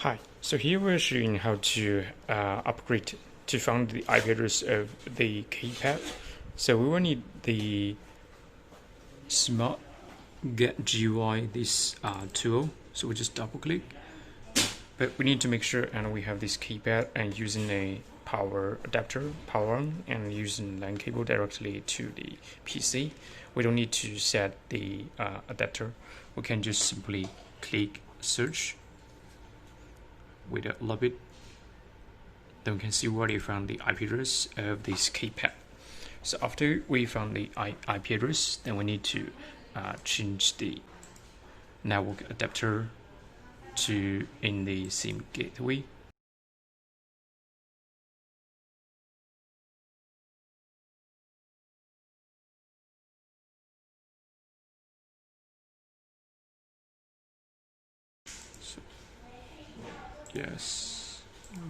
Hi, so here we're showing how to upgrade to find the IP address of the keypad. So we will need the Smart Get GUI, this tool. So we just double click, but we need to make sure and we have this keypad and using a power adapter, power on, and using LAN cable directly to the PC. We don't need to set the adapter. We can just simply click search. Wait a little bit, then we can see where we found the IP address of this keypad. So after we found the IP address, then we need to change the network adapter to in the same gateway. So, yes,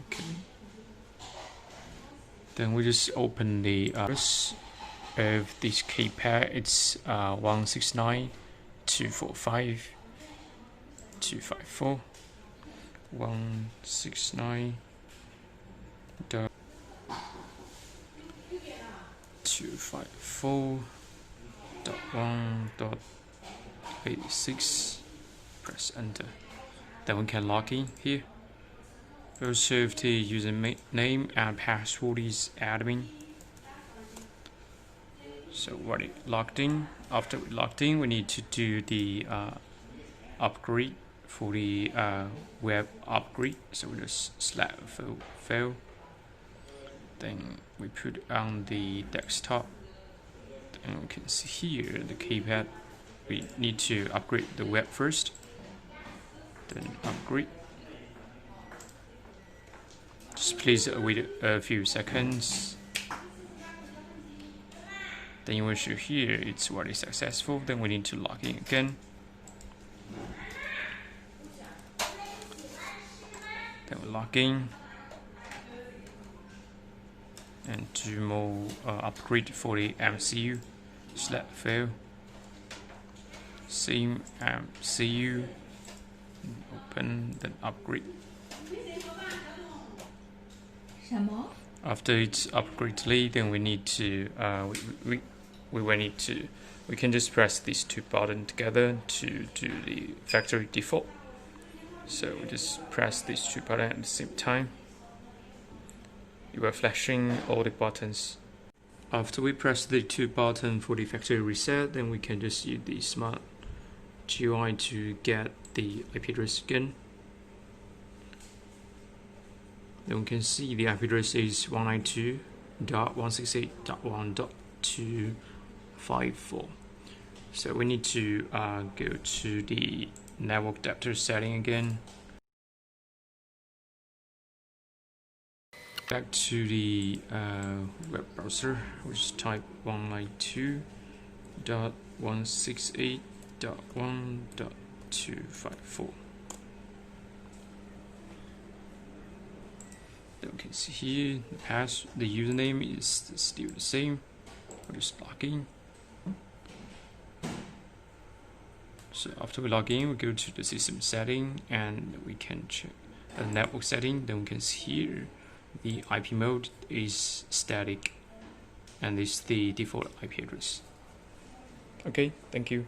okay. Then we just open the address of this keypad. It's 169.245.254 169.254.1.86. Press enter. Then we can log in here. Also, if the username and password is admin. So already logged in. After we logged in, we need to do the upgrade for the web upgrade. So we just select fail. Then we put it on the desktop. And we can see here the keypad. We need to upgrade the web first. Then upgrade. Just please wait a few seconds. Then you will show here it's already successful. Then we need to log in again. Then we log in and do more upgrade for the MCU. Select fail. Same MCU. Open, then upgrade. After it's upgraded, then we need to we can just press these two buttons together to do the factory default. So we just press these two buttons at the same time. You are flashing all the buttons. After we press the two buttons for the factory reset, then we can just use the Smart GUI to get the IP address again. Then we can see the IP address is 192.168.1.254. So we need to go to the network adapter setting again. Back to the web browser, which type 192.168.1.254. Then we can see here the username is still the same. We'll just log in. So after we log in, we go to the system setting and we can check the network setting. Then we can see here the IP mode is static and this is the default IP address. Okay, thank you.